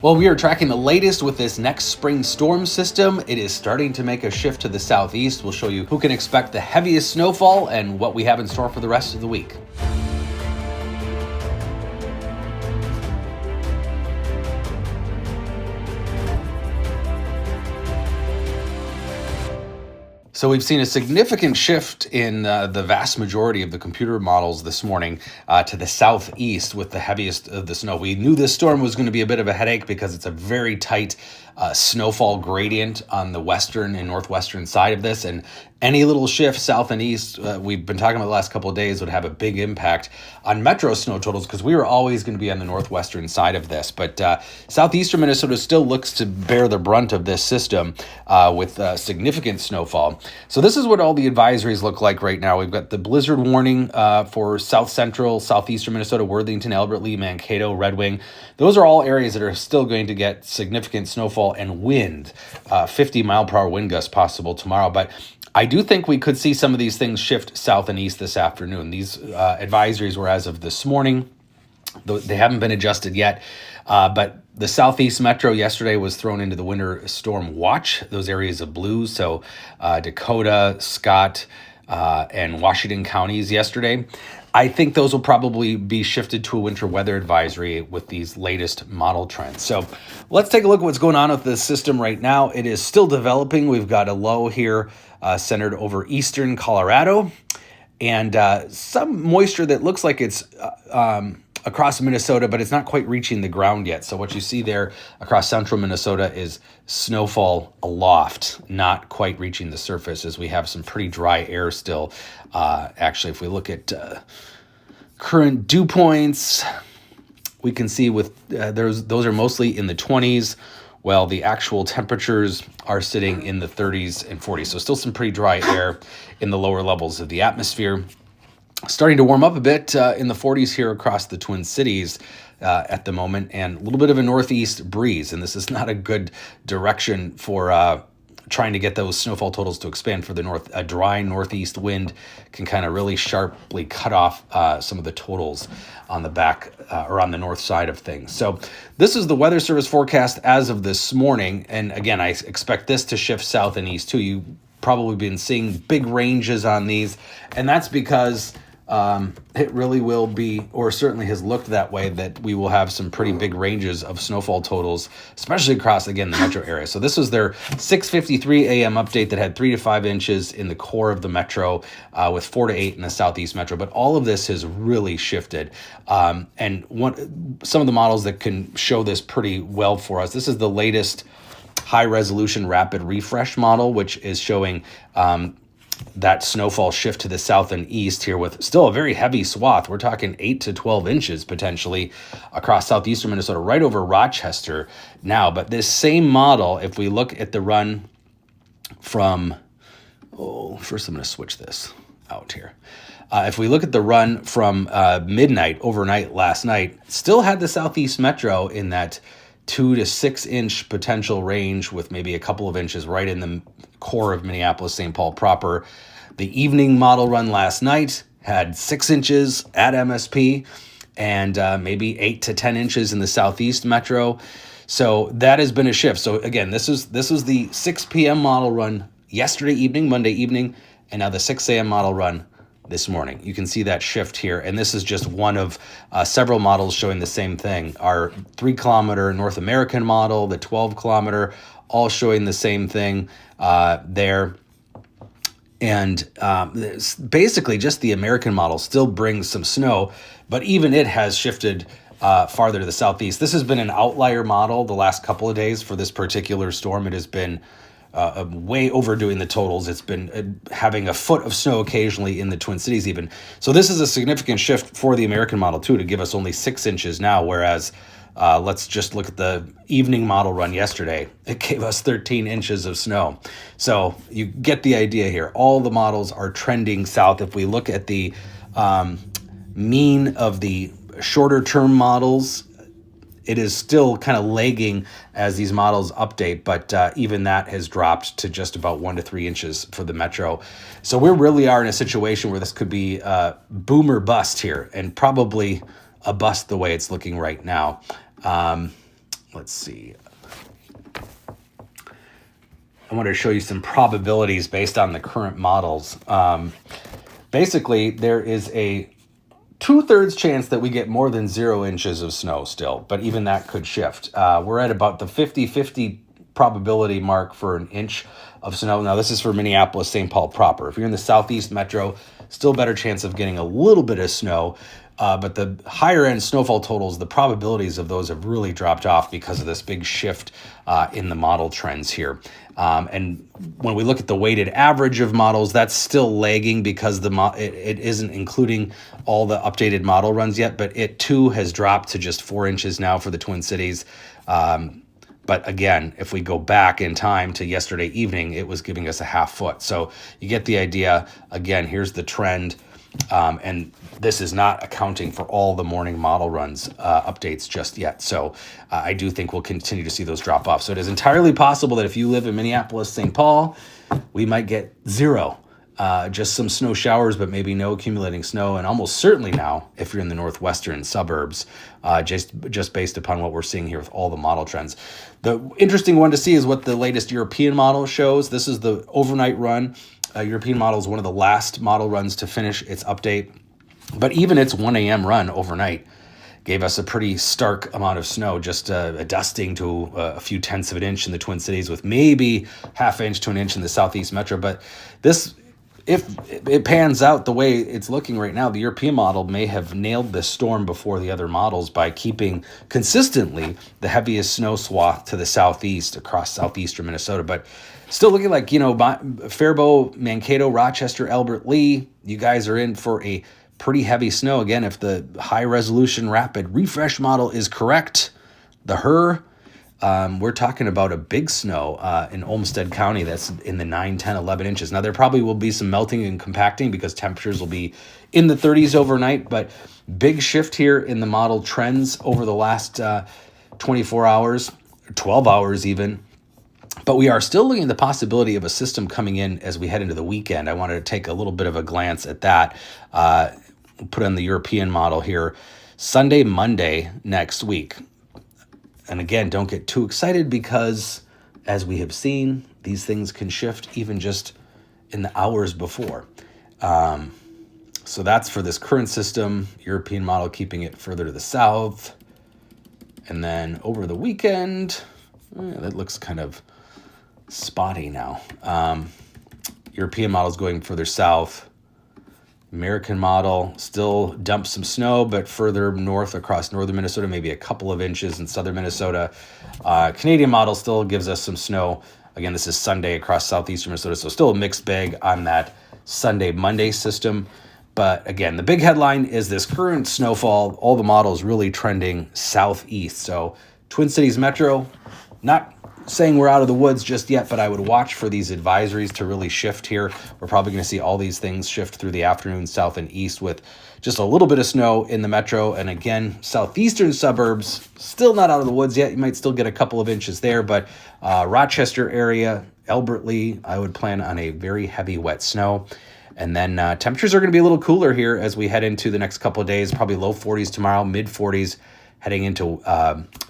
Well, we are tracking the latest with this next spring storm system. It is starting to make a shift to the southeast. We'll show you who can expect the heaviest snowfall and what we have in store for the rest of the week. So we've seen a significant shift in the vast majority of the computer models this morning to the southeast with the heaviest of the snow. We knew this storm was going to be a bit of a headache because it's a very tight snowfall gradient on the western and northwestern side of this, and any little shift south and east, we've been talking about the last couple of days, would have a big impact on metro snow totals because we were always going to be on the northwestern side of this. But southeastern Minnesota still looks to bear the brunt of this system with significant snowfall. So this is what all the advisories look like right now. We've got the blizzard warning for south central, southeastern Minnesota, Worthington, Albert Lea, Mankato, Red Wing. Those are all areas that are still going to get significant snowfall and wind, 50-mile-per-hour wind gusts possible tomorrow. But I do think we could see some of these things shift south and east this afternoon. These advisories were as of this morning. They haven't been adjusted yet, but the southeast metro yesterday was thrown into the winter storm watch, those areas of blue. So Dakota, Scott, and Washington counties yesterday. I think those will probably be shifted to a winter weather advisory with these latest model trends. So let's take a look at what's going on with the system right now. It is still developing. We've got a low here centered over eastern Colorado and some moisture that looks like it's across Minnesota, but it's not quite reaching the ground yet. So what you see there across central Minnesota is snowfall aloft, not quite reaching the surface, as we have some pretty dry air still. Actually, if we look at current dew points, we can see with those are mostly in the 20s, while the actual temperatures are sitting in the 30s and 40s. So still some pretty dry air in the lower levels of the atmosphere. Starting to warm up a bit in the 40s here across the Twin Cities at the moment, and a little bit of a northeast breeze. And this is not a good direction for trying to get those snowfall totals to expand for the north. A dry northeast wind can kind of really sharply cut off some of the totals on the back or on the north side of things. So this is the Weather Service forecast as of this morning. And again, I expect this to shift south and east too. You've probably been seeing big ranges on these, and that's because it really will be, or certainly has looked that way, that we will have some pretty big ranges of snowfall totals, especially across, again, the metro area. So this was their 6:53 a.m. update that had 3 to 5 inches in the core of the metro with 4 to 8 in the southeast metro. But all of this has really shifted. And some of the models that can show this pretty well for us, this is the latest high-resolution rapid refresh model, which is showing that snowfall shift to the south and east here with still a very heavy swath. We're talking 8 to 12 inches potentially across southeastern Minnesota, right over Rochester now. But this same model, if we look at the run from, first I'm going to switch this out here. If we look at the run from midnight, overnight last night, still had the southeast metro in that 2 to 6 inch potential range with maybe a couple of inches right in the core of Minneapolis, St. Paul proper. The evening model run last night had 6 inches at MSP and maybe 8 to 10 inches in the southeast metro. So that has been a shift. So again, this is the 6 p.m. model run yesterday evening, Monday evening, and now the 6 a.m. model run this morning. You can see that shift here, and this is just one of several models showing the same thing. Our 3-kilometer North American model, the 12-kilometer, all showing the same thing there. And basically just the American model still brings some snow, but even it has shifted farther to the southeast. This has been an outlier model the last couple of days for this particular storm. It has been way overdoing the totals. It's been having a foot of snow occasionally in the Twin Cities even. So this is a significant shift for the American model too, to give us only 6 inches now, whereas let's just look at the evening model run yesterday. It gave us 13 inches of snow. So you get the idea here. All the models are trending south. If we look at the mean of the shorter term models, it is still kind of lagging as these models update, but even that has dropped to just about 1 to 3 inches for the metro. So we really are in a situation where this could be boom or bust here, and probably a bust the way it's looking right now. let's see. I wanted to show you some probabilities based on the current models. Basically, there is a 2/3 chance that we get more than 0 inches of snow still, but even that could shift. We're at about the 50-50 probability mark for an inch of snow. Now, this is for Minneapolis, St. Paul proper. If you're in the southeast metro, still better chance of getting a little bit of snow. But the higher end snowfall totals, the probabilities of those have really dropped off because of this big shift in the model trends here. And when we look at the weighted average of models, that's still lagging because it isn't including all the updated model runs yet, but it too has dropped to just 4 inches now for the Twin Cities. But again, if we go back in time to yesterday evening, it was giving us a half foot. So you get the idea. Again, here's the trend. And this is not accounting for all the morning model runs updates just yet. So I do think we'll continue to see those drop off. So it is entirely possible that if you live in Minneapolis, St. Paul, we might get 0. Just some snow showers, but maybe no accumulating snow. And almost certainly now, if you're in the northwestern suburbs, just based upon what we're seeing here with all the model trends. The interesting one to see is what the latest European model shows. This is the overnight run. European model is one of the last model runs to finish its update. But even its 1 a.m. run overnight gave us a pretty stark amount of snow, just a dusting to a few tenths of an inch in the Twin Cities, with maybe half inch to an inch in the southeast metro. But this, if it pans out the way it's looking right now, the European model may have nailed this storm before the other models by keeping consistently the heaviest snow swath to the southeast across southeastern Minnesota. But still looking like, Faribault, Mankato, Rochester, Albert Lee, you guys are in for a pretty heavy snow. Again, if the high resolution rapid refresh model is correct, the HER, we're talking about a big snow in Olmsted County that's in the 9, 10, 11 inches. Now, there probably will be some melting and compacting because temperatures will be in the 30s overnight, but big shift here in the model trends over the last 24 hours, 12 hours even. But we are still looking at the possibility of a system coming in as we head into the weekend. I wanted to take a little bit of a glance at that. Put on the European model here. Sunday, Monday next week. And again, don't get too excited because, as we have seen, these things can shift even just in the hours before. So that's for this current system. European model keeping it further to the south. And then over the weekend, that looks kind of spotty now. European model is going further south. American model still dumps some snow, but further north across northern Minnesota, maybe a couple of inches in southern Minnesota. Canadian model still gives us some snow. Again, this is Sunday across southeastern Minnesota, so still a mixed bag on that Sunday-Monday system. But again, the big headline is this current snowfall. All the models really trending southeast. So Twin Cities Metro, not saying we're out of the woods just yet, but I would watch for these advisories to really shift here. We're probably going to see all these things shift through the afternoon, south and east, with just a little bit of snow in the metro. And again, southeastern suburbs, still not out of the woods yet. You might still get a couple of inches there, but Rochester area, Albert Lee, I would plan on a very heavy wet snow. And then temperatures are going to be a little cooler here as we head into the next couple of days, probably low 40s tomorrow, mid 40s heading into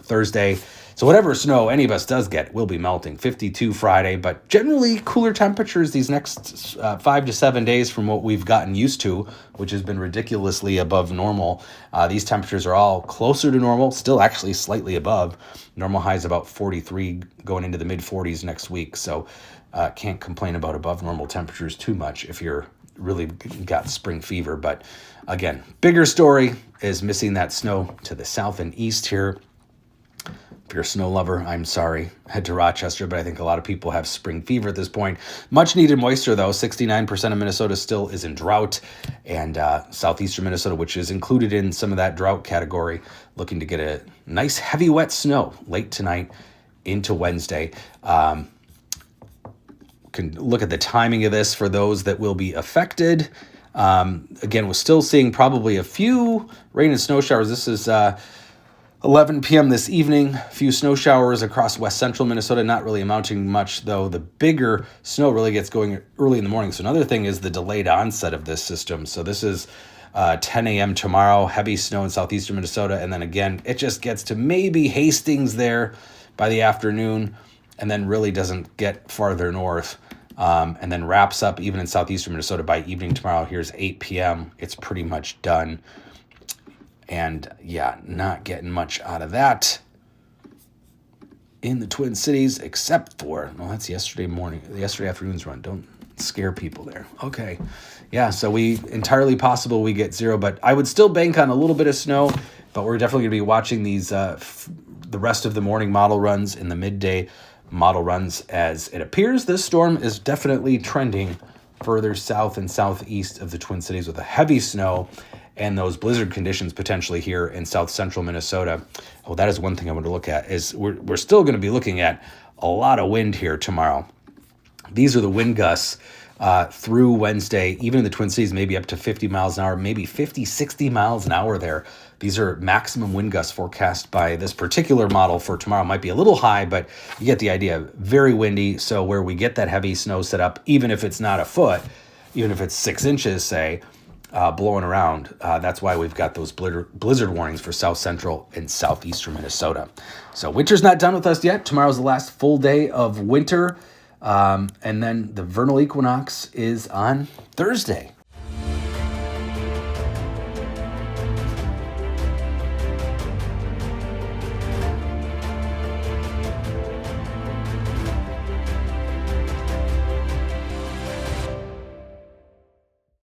Thursday. So whatever snow any of us does get will be melting. 52 Friday, but generally cooler temperatures these next 5 to 7 days from what we've gotten used to, which has been ridiculously above normal. These temperatures are all closer to normal, still actually slightly above. Normal high is about 43 going into the mid 40s next week. So can't complain about above normal temperatures too much if you're really got spring fever. But again, bigger story is missing that snow to the south and east here. If you're a snow lover, I'm sorry. Head to Rochester, but I think a lot of people have spring fever at this point. Much needed moisture, though. 69% of Minnesota still is in drought, and southeastern Minnesota, which is included in some of that drought category, looking to get a nice heavy wet snow late tonight into Wednesday. Can look at the timing of this for those that will be affected. Again, we're still seeing probably a few rain and snow showers. This is 11 p.m. this evening, a few snow showers across west central Minnesota, not really amounting much, though. The bigger snow really gets going early in the morning. So another thing is the delayed onset of this system. So this is 10 a.m. tomorrow, heavy snow in southeastern Minnesota. And then again, it just gets to maybe Hastings there by the afternoon, and then really doesn't get farther north. And then wraps up even in southeastern Minnesota by evening tomorrow. Here's 8 p.m. It's pretty much done. And yeah, not getting much out of that in the Twin Cities, except for, well, that's yesterday afternoon's run. Don't scare people there. Okay. Yeah, so entirely possible we get 0, but I would still bank on a little bit of snow, but we're definitely going to be watching these, the rest of the morning model runs in the midday model runs, as it appears this storm is definitely trending further south and southeast of the Twin Cities with a heavy snow and those blizzard conditions potentially here in south central Minnesota. Oh, that is one thing I want to look at, is we're still going to be looking at a lot of wind here tomorrow. These are the wind gusts through Wednesday, even in the Twin Cities, maybe up to 50 miles an hour, maybe 50, 60 miles an hour there. These are maximum wind gusts forecast by this particular model for tomorrow. Might be a little high, but you get the idea. Very windy, so where we get that heavy snow set up, even if it's not a foot, even if it's 6 inches, say, blowing around, that's why we've got those blizzard warnings for south central and southeastern Minnesota. So winter's not done with us yet. Tomorrow's the last full day of winter. And then the vernal equinox is on Thursday.